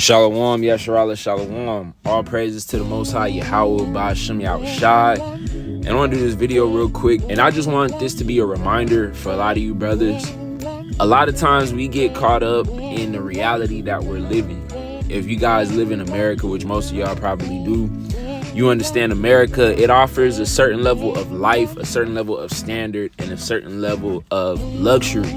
Shalom, Yasharala, Shalom. All praises to the Most High, Yahweh, Ba'ashem, Yahushai. And I want to do this video real quick. And I just want this to be a reminder for a lot of you brothers. A lot of times we get caught up in the reality that we're living. If you guys live in America, which most of y'all probably do, you understand America, it offers a certain level of life, a certain level of standard, and a certain level of luxury.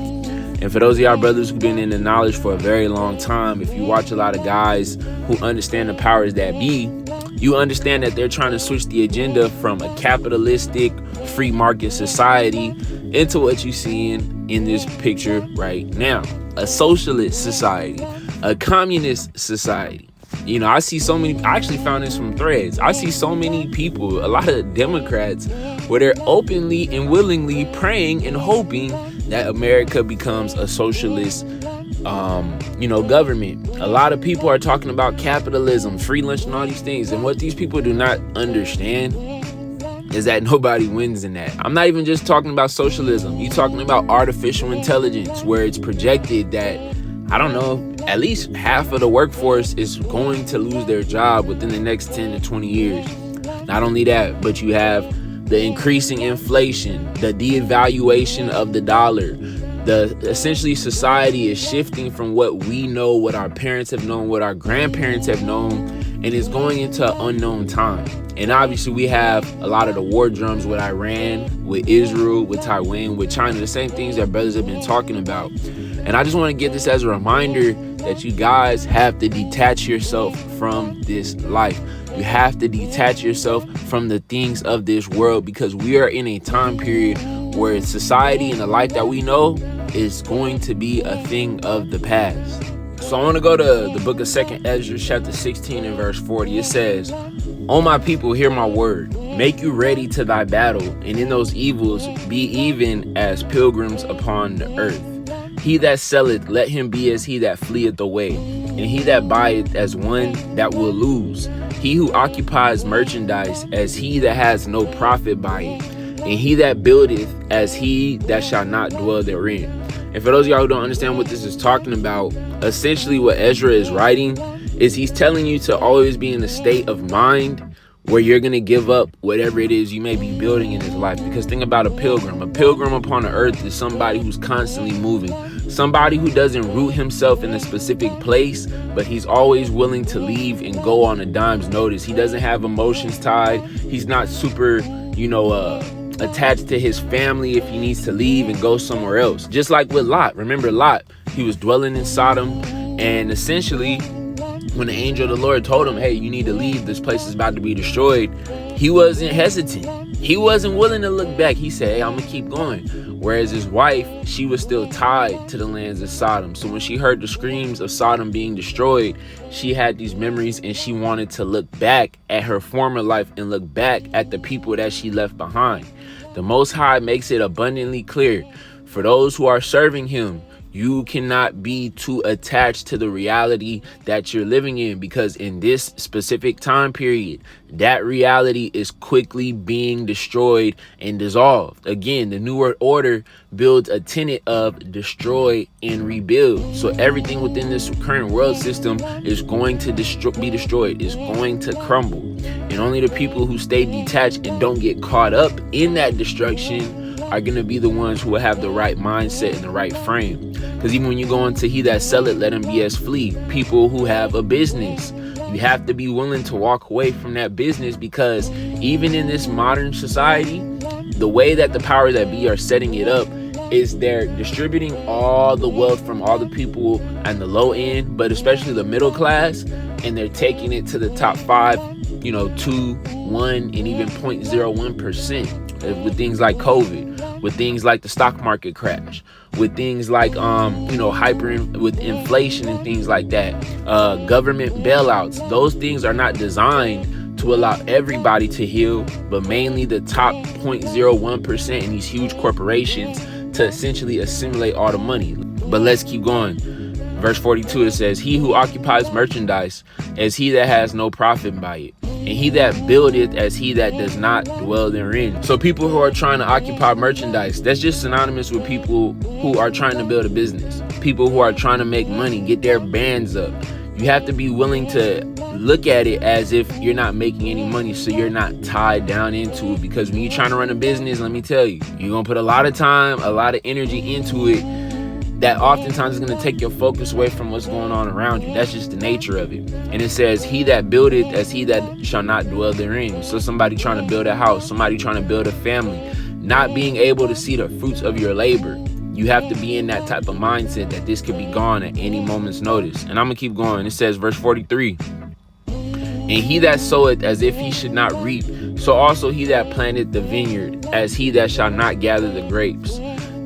And for those of y'all brothers who've been in the knowledge for a very long time, if you watch a lot of guys who understand the powers that be, you understand that they're trying to switch the agenda from a capitalistic free market society into what you see in this picture right now, a socialist society, a communist society. You know, I actually found this from threads. I see so many people, a lot of Democrats, where they're openly and willingly praying and hoping that America becomes a socialist, government. A lot of people are talking about capitalism, free lunch, and all these things. And what these people do not understand is that nobody wins in that. I'm not even just talking about socialism. You're talking about artificial intelligence, where it's projected that, I don't know, at least half of the workforce is going to lose their job within the next 10 to 20 years. Not only that, but you have the increasing inflation, the devaluation of the dollar. Essentially society is shifting from what we know, what our parents have known, what our grandparents have known, and is going into an unknown time. And obviously we have a lot of the war drums with Iran, with Israel, with Taiwan, with China, the same things that brothers have been talking about. And I just want to get this as a reminder that you guys have to detach yourself from this life. You have to detach yourself from the things of this world, because we are in a time period where society and the life that we know is going to be a thing of the past. So I want to go to the book of 2nd Ezra, chapter 16 and verse 40. It says, "O my people, hear my word. Make you ready to thy battle, and in those evils be even as pilgrims upon the earth. He that selleth, let him be as he that fleeth away, and he that buyeth as one that will lose. He who occupies merchandise as he that has no profit by it, and he that buildeth as he that shall not dwell therein." And for those of y'all who don't understand what this is talking about, essentially what Ezra is writing is he's telling you to always be in a state of mind where you're going to give up whatever it is you may be building in this life. Because think about a pilgrim. A pilgrim upon the earth is somebody who's constantly moving. Somebody who doesn't root himself in a specific place, but he's always willing to leave and go on a dime's notice. He doesn't have emotions tied. He's not super, attached to his family if he needs to leave and go somewhere else. Just like with Lot. Remember Lot? He was dwelling in Sodom, and essentially when the angel of the Lord told him, hey, you need to leave, this place is about to be destroyed, he wasn't hesitant. He wasn't willing to look back. He said, hey, I'm gonna keep going. Whereas his wife, she was still tied to the lands of Sodom. So when she heard the screams of Sodom being destroyed, she had these memories and she wanted to look back at her former life and look back at the people that she left behind. The Most High makes it abundantly clear, for those who are serving him, you cannot be too attached to the reality that you're living in, because in this specific time period, that reality is quickly being destroyed and dissolved. Again, the New World Order builds a tenet of destroy and rebuild. So everything within this current world system is going to be destroyed, is going to crumble. And only the people who stay detached and don't get caught up in that destruction are going to be the ones who will have the right mindset and the right frame. Because even when you go into he that selleth, let him be as flee. People who have a business, you have to be willing to walk away from that business, because even in this modern society, the way that the powers that be are setting it up is they're distributing all the wealth from all the people and the low end, but especially the middle class, and they're taking it to the top 5, 2, 1, and even 0.01%. With things like COVID, with things like the stock market crash, with things like with inflation and things like that, government bailouts. Those things are not designed to allow everybody to heal, but mainly the top 0.01% in these huge corporations to essentially assimilate all the money. But let's keep going. Verse 42, it says, "He who occupies merchandise as he that has no profit by it, and he that buildeth as he that does not dwell therein." So people who are trying to occupy merchandise, that's just synonymous with people who are trying to build a business. People who are trying to make money, get their bands up. You have to be willing to look at it as if you're not making any money, so you're not tied down into it. Because when you're trying to run a business, let me tell you, you're going to put a lot of time, a lot of energy into it that oftentimes is going to take your focus away from what's going on around you. That's just the nature of it. And it says, he that buildeth as he that shall not dwell therein. So somebody trying to build a house, somebody trying to build a family, not being able to see the fruits of your labor. You have to be in that type of mindset that this could be gone at any moment's notice. And I'm going to keep going. It says, verse 43, and he that soweth as if he should not reap, so also he that planteth the vineyard as he that shall not gather the grapes.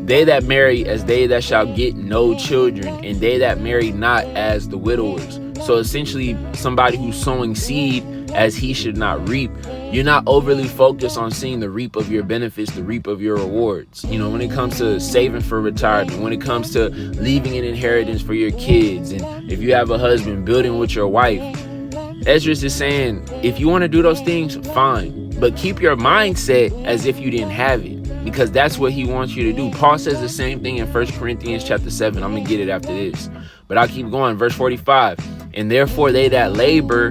They that marry as they that shall get no children, and they that marry not as the widowers. So essentially, somebody who's sowing seed as he should not reap, you're not overly focused on seeing the reap of your benefits, the reap of your rewards. You know, when it comes to saving for retirement, when it comes to leaving an inheritance for your kids, and if you have a husband, building with your wife, Esdras is saying, if you want to do those things, fine, but keep your mindset as if you didn't have it, because that's what he wants you to do. Paul says the same thing in 1 Corinthians chapter 7. I'm going to get it after this, but I'll keep going. Verse 45, and therefore they that labor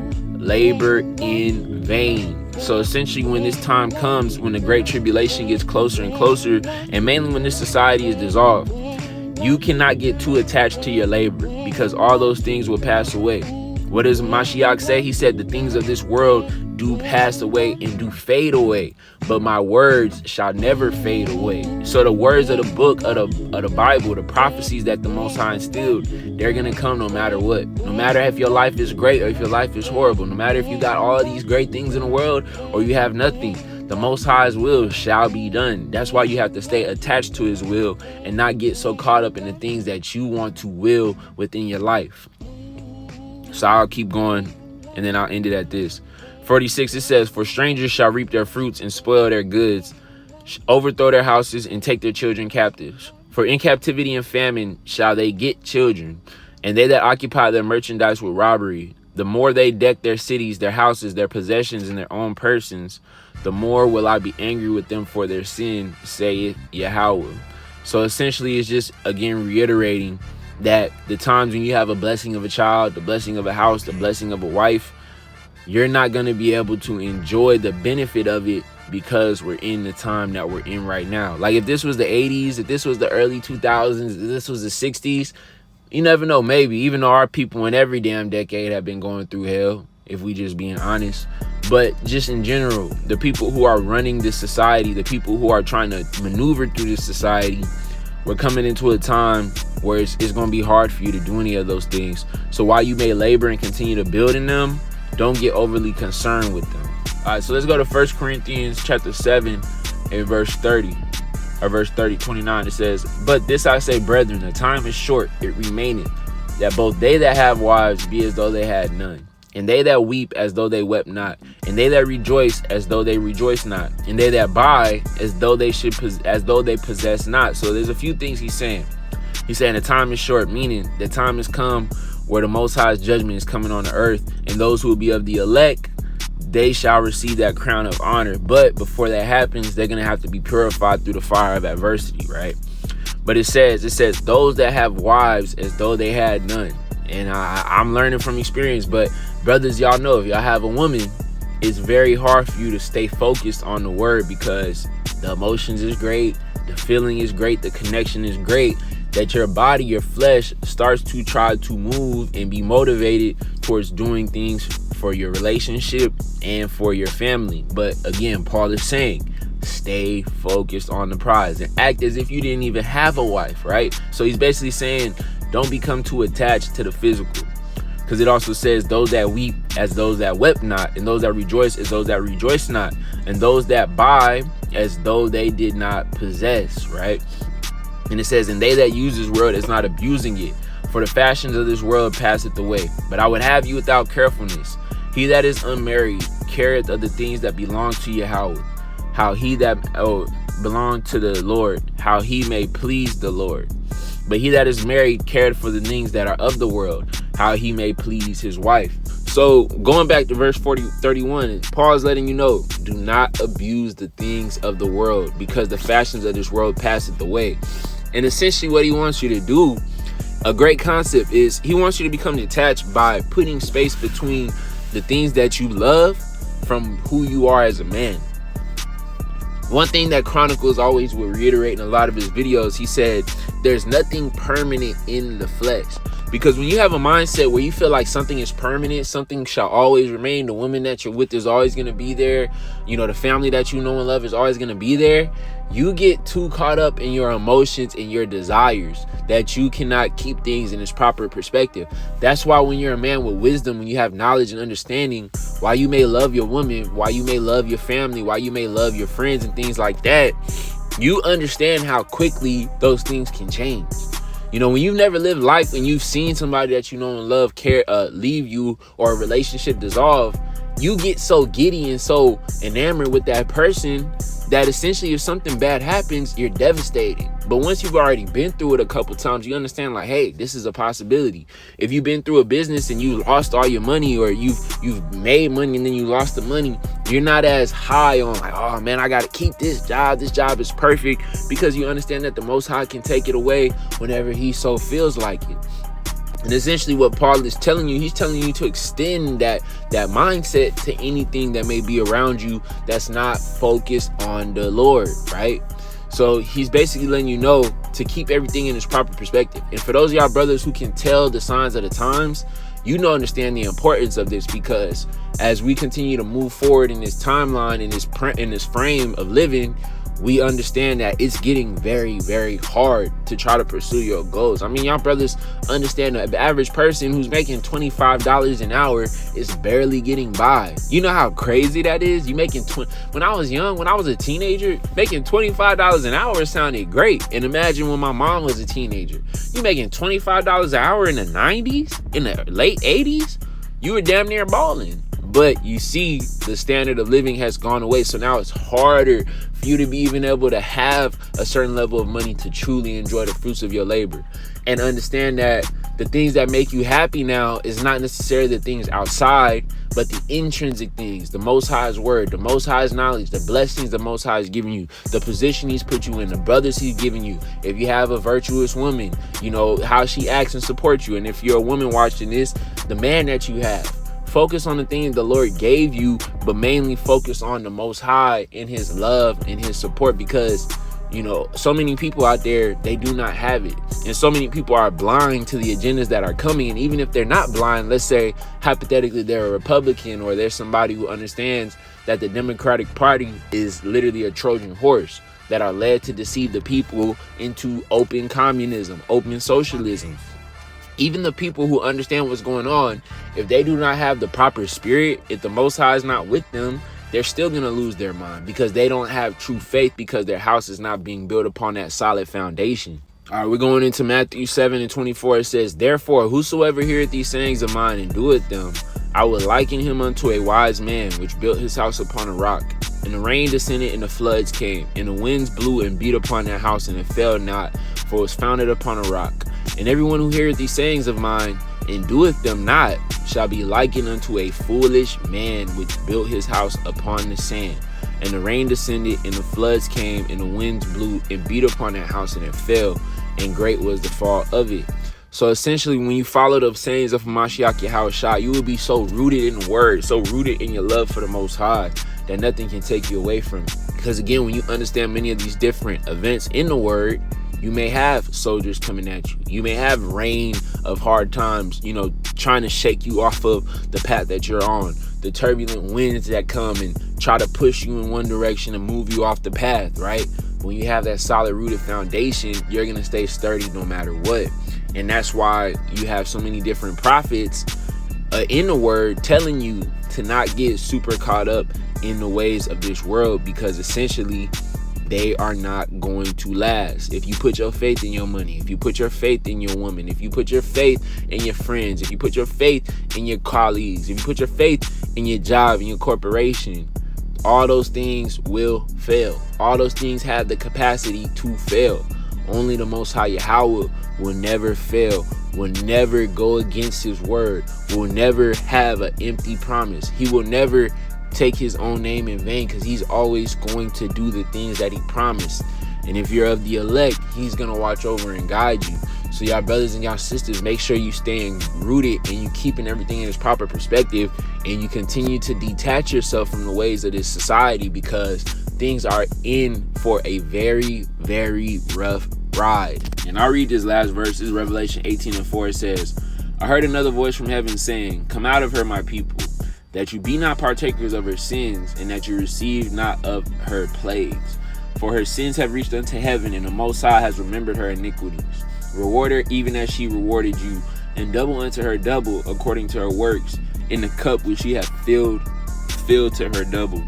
in vain. So essentially, when this time comes, when the great tribulation gets closer and closer, and mainly when this society is dissolved, you cannot get too attached to your labor, because all those things will pass away. What does Mashiach say? He said, the things of this world do pass away and do fade away, but my words shall never fade away. So the words of the book of the Bible, the prophecies that the Most High instilled, they're going to come no matter what. No matter if your life is great or if your life is horrible. No matter if you got all of these great things in the world or you have nothing. The Most High's will shall be done. That's why you have to stay attached to his will and not get so caught up in the things that you want to will within your life. So I'll keep going, and then I'll end it at this. 46, it says, for strangers shall reap their fruits and spoil their goods, overthrow their houses and take their children captives. For in captivity and famine shall they get children, and they that occupy their merchandise with robbery. The more they deck their cities, their houses, their possessions, and their own persons, the more will I be angry with them for their sin, saith Yahweh. So essentially, it's just, again, reiterating that the times when you have a blessing of a child, the blessing of a house, the blessing of a wife, you're not going to be able to enjoy the benefit of it because we're in the time that we're in right now. Like if this was the 80s, if this was the early 2000s, if this was the 60s, you never know, maybe, even though our people in every damn decade have been going through hell, if we just being honest. But just in general, the people who are running this society, the people who are trying to maneuver through this society, we're coming into a time where it's going to be hard for you to do any of those things. So while you may labor and continue to build in them, don't get overly concerned with them. All right, so let's go to 1 Corinthians chapter 7 and verse 30. Or verse 29, it says, but this I say, brethren, the time is short, it remaineth, that both they that have wives be as though they had none, and they that weep as though they wept not, and they that rejoice as though they rejoice not, and they that buy as though they possess not. So there's a few things he's saying. He's saying the time is short, meaning the time has come where the Most High's judgment is coming on the earth, and those who will be of the elect, they shall receive that crown of honor. But before that happens, they're going to have to be purified through the fire of adversity, right? But it says those that have wives as though they had none. And I'm learning from experience, but brothers, y'all know, if y'all have a woman, it's very hard for you to stay focused on the word, because the emotions is great, the feeling is great, the connection is great, that your body, your flesh starts to try to move and be motivated towards doing things for your relationship and for your family. But again, Paul is saying, stay focused on the prize and act as if you didn't even have a wife, right? So he's basically saying, don't become too attached to the physical, because it also says those that weep as those that wept not, and those that rejoice as those that rejoice not, and those that buy as though they did not possess, right? And it says, and they that use this world is not abusing it, for the fashions of this world passeth away. But I would have you without carefulness. He that is unmarried careth of the things that belong to Yahweh, how he that belong to the Lord, how he may please the Lord. But he that is married careth for the things that are of the world, how he may please his wife. So going back to verse 31, Paul is letting you know, do not abuse the things of the world, because the fashions of this world passeth away. And essentially what he wants you to do A great concept is he wants you to become detached by putting space between the things that you love from who you are as a man. One thing that Chronicles always would reiterate in a lot of his videos, he said, there's nothing permanent in the flesh. Because when you have a mindset where you feel like something is permanent, something shall always remain, the woman that you're with is always going to be there, the family that you know and love is always going to be there, you get too caught up in your emotions and your desires that you cannot keep things in its proper perspective. That's why when you're a man with wisdom, when you have knowledge and understanding, why you may love your woman, why you may love your family, why you may love your friends and things like that, you understand how quickly those things can change. When you've never lived life and you've seen somebody that you know and love leave you, or a relationship dissolve, you get so giddy and so enamored with that person that essentially if something bad happens, you're devastated. But once you've already been through it a couple times, you understand like, hey, this is a possibility. If you've been through a business and you lost all your money, or you've made money and then you lost the money, you're not as high on like, oh man, I got to keep this job. This job is perfect, because you understand that the Most High can take it away whenever he so feels like it. And essentially what Paul is telling you, he's telling you to extend that mindset to anything that may be around you that's not focused on the Lord, right? So he's basically letting you know to keep everything in its proper perspective. And for those of y'all brothers who can tell the signs of the times, understand the importance of this, because as we continue to move forward in this timeline, in this frame of living, we understand that it's getting very, very hard to try to pursue your goals. I mean, y'all brothers understand that the average person who's making $25 an hour is barely getting by. You know how crazy that is? You making when I was young, when I was a teenager, making $25 an hour sounded great. And imagine when my mom was a teenager. You making $25 an hour in the 90s, in the late 80s, you were damn near balling. But you see, the standard of living has gone away. So now it's harder for you to be even able to have a certain level of money to truly enjoy the fruits of your labor. And understand that the things that make you happy now is not necessarily the things outside, but the intrinsic things, the Most High's word, the Most High's knowledge, the blessings the Most High is giving you, the position he's put you in, the brothers he's giving you. If you have a virtuous woman, how she acts and supports you. And if you're a woman watching this, the man that you have. Focus on the things the Lord gave you, but mainly focus on the Most High and his love and his support, because, so many people out there, they do not have it. And so many people are blind to the agendas that are coming. And even if they're not blind, let's say hypothetically they're a Republican, or there's somebody who understands that the Democratic Party is literally a Trojan horse that are led to deceive the people into open communism, open socialism. Even the people who understand what's going on, if they do not have the proper spirit, if the Most High is not with them, they're still going to lose their mind, because they don't have true faith, because their house is not being built upon that solid foundation. All right, we're going into Matthew 7:24. It says, therefore, whosoever heareth these sayings of mine and doeth them, I will liken him unto a wise man, which built his house upon a rock. And the rain descended, and the floods came, and the winds blew and beat upon that house, and it fell not, for it was founded upon a rock. And everyone who heareth these sayings of mine and doeth them not shall be likened unto a foolish man which built his house upon the sand. And the rain descended, and the floods came, and the winds blew and beat upon that house, and it fell, and great was the fall of it. So essentially, when you follow the sayings of Mashiach Yahushua, you will be so rooted in the word, so rooted in your love for the Most High, that nothing can take you away from it. Because again, when you understand many of these different events in the word, you may have soldiers coming at you. You may have rain of hard times, trying to shake you off of the path that you're on. The turbulent winds that come and try to push you in one direction and move you off the path, right? When you have that solid rooted foundation, you're going to stay sturdy no matter what. And that's why you have so many different prophets in the word telling you to not get super caught up in the ways of this world, because essentially they are not going to last. If you put your faith in your money, if you put your faith in your woman, if you put your faith in your friends, if you put your faith in your colleagues, if you put your faith in your job, in your corporation, all those things will fail. All those things have the capacity to fail. Only the Most High Yahweh will never fail, will never go against his word, will never have an empty promise. He will never take his own name in vain, because he's always going to do the things that he promised. And if you're of the elect, he's going to watch over and guide you. So y'all brothers and y'all sisters, make sure you staying rooted and you keeping everything in its proper perspective, and you continue to detach yourself from the ways of this society, because things are in for a very, very rough ride. And I'll read this last verse. This is Revelation 18:4. It says, I heard another voice from heaven saying, come out of her, my people, that you be not partakers of her sins, and that you receive not of her plagues. For her sins have reached unto heaven, and the Most High has remembered her iniquities. Reward her even as she rewarded you, and double unto her double according to her works, in the cup which she hath filled to her double.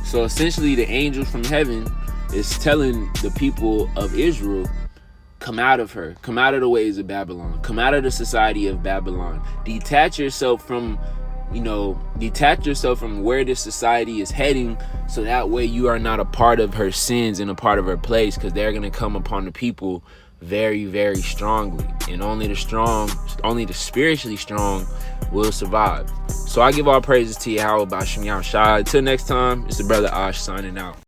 So essentially, the angels from heaven is telling the people of Israel, come out of her, come out of the ways of Babylon, come out of the society of Babylon, detach yourself from where this society is heading, so that way you are not a part of her sins and a part of her place, because they're going to come upon the people very, very strongly, and only the spiritually strong will survive. So I give all praises to Yahweh Ba'Shem Yahushua. Until next time, it's the brother Ash signing out.